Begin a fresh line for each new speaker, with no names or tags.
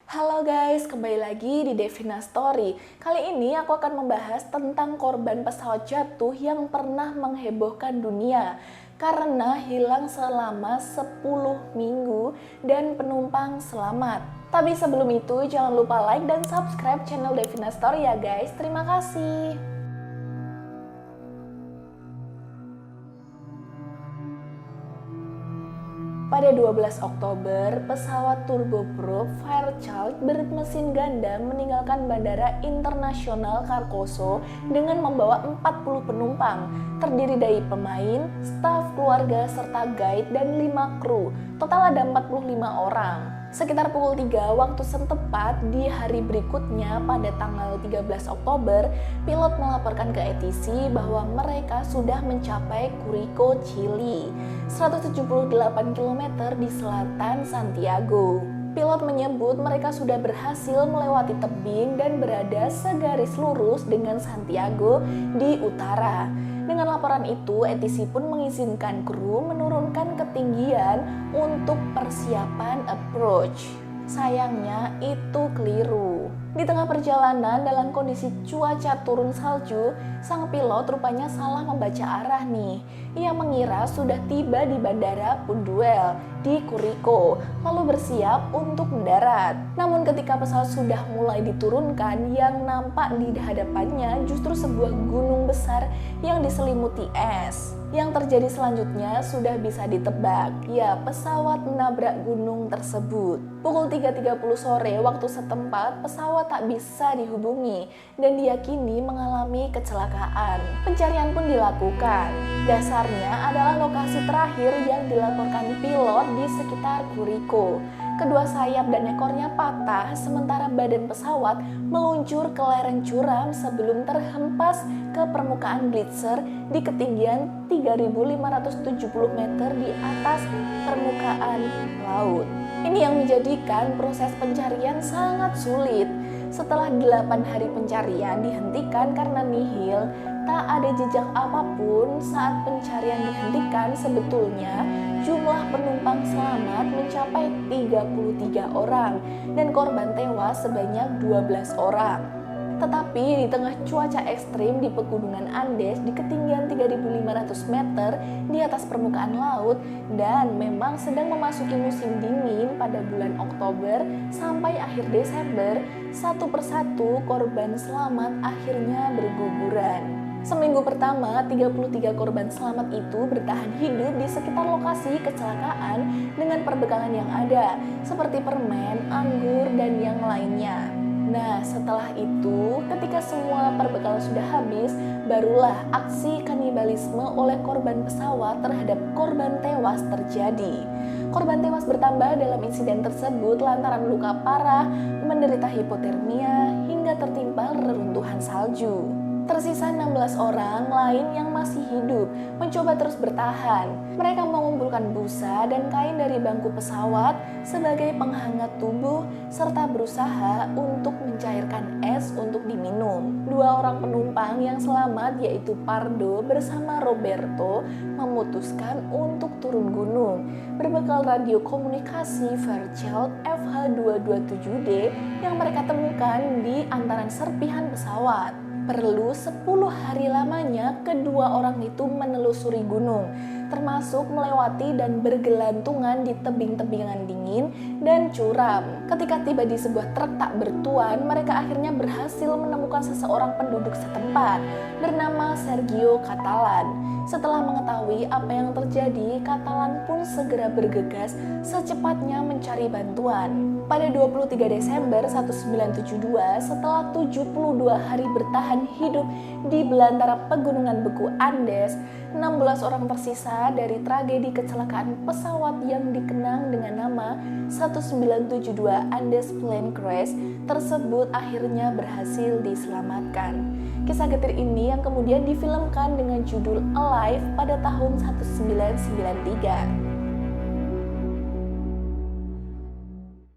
Halo guys, kembali lagi di Devina Story. Kali ini aku akan membahas tentang korban pesawat jatuh yang pernah menghebohkan dunia karena hilang selama 10 minggu dan penumpang selamat. Tapi sebelum itu jangan lupa like dan subscribe channel Devina Story ya guys. Terima kasih. Pada 12 Oktober, pesawat turboprop Fairchild bermesin ganda meninggalkan Bandara Internasional Carcoso dengan membawa 40 penumpang, terdiri dari pemain, staf keluarga, serta guide dan 5 kru. Total ada 45 orang. Sekitar pukul 3 waktu setempat di hari berikutnya pada tanggal 13 Oktober, pilot melaporkan ke ATC bahwa mereka sudah mencapai Curico, Chili, 178 km di selatan Santiago. Pilot menyebut mereka sudah berhasil melewati tebing dan berada segaris lurus dengan Santiago di utara. Dengan laporan itu, ATC pun mengizinkan kru menurunkan ketinggian untuk persiapan approach. Sayangnya itu keliru. Di tengah perjalanan dalam kondisi cuaca turun salju, sang pilot rupanya salah membaca arah nih. Ia mengira sudah tiba di Bandara Punduel di Curico, lalu bersiap untuk mendarat. Namun ketika pesawat sudah mulai diturunkan, yang nampak di hadapannya justru sebuah gunung besar yang diselimuti es. Yang terjadi selanjutnya sudah bisa ditebak, ya pesawat menabrak gunung tersebut. Pukul 3.30 sore waktu setempat, pesawat tak bisa dihubungi dan diyakini mengalami kecelakaan. Pencarian pun dilakukan. Dasarnya adalah lokasi terakhir yang dilaporkan pilot di sekitar Curico. Kedua sayap dan ekornya patah, sementara badan pesawat meluncur ke lereng curam sebelum terhempas ke permukaan Blitzer di ketinggian 3.570 meter di atas permukaan laut. Ini yang menjadikan proses pencarian sangat sulit. Setelah 8 hari pencarian dihentikan karena nihil, tak ada jejak apapun saat pencarian dihentikan. Sebetulnya jumlah penumpang selamat mencapai 33 orang dan korban tewas sebanyak 12 orang. Tetapi di tengah cuaca ekstrim di pegunungan Andes di ketinggian 3.500 meter di atas permukaan laut dan memang sedang memasuki musim dingin pada bulan Oktober sampai akhir Desember, satu persatu korban selamat akhirnya berguguran. Seminggu pertama, 33 korban selamat itu bertahan hidup di sekitar lokasi kecelakaan dengan perbekalan yang ada, seperti permen, anggur, dan yang lainnya. Nah, setelah itu, ketika semua perbekalan sudah habis, barulah aksi kanibalisme oleh korban pesawat terhadap korban tewas terjadi. Korban tewas bertambah dalam insiden tersebut lantaran luka parah, menderita hipotermia, hingga tertimpa reruntuhan salju. Tersisa 16 orang lain yang masih hidup, mencoba terus bertahan. Mereka mengumpulkan busa dan kain dari bangku pesawat sebagai penghangat tubuh, serta berusaha untuk mencairkan es untuk diminum. 2 orang penumpang yang selamat, yaitu Pardo bersama Roberto, memutuskan untuk turun gunung. Berbekal radio komunikasi Fairchild FH227D yang mereka temukan di antaran serpihan pesawat. Perlu 10 hari lamanya kedua orang itu menelusuri gunung, termasuk melewati dan bergelantungan di tebing-tebingan dingin dan curam. Ketika tiba di sebuah truk tak bertuan, mereka akhirnya berhasil menemukan seseorang penduduk setempat bernama Sergio Catalan. Setelah mengetahui apa yang terjadi, Catalan pun segera bergegas secepatnya mencari bantuan. Pada 23 Desember 1972, setelah 72 hari bertahan hidup di belantara pegunungan beku Andes, 16 orang tersisa dari tragedi kecelakaan pesawat yang dikenang dengan nama 1972 Andes Plane Crash tersebut akhirnya berhasil diselamatkan. Kisah getir ini yang kemudian difilmkan dengan judul Alive pada tahun 1993.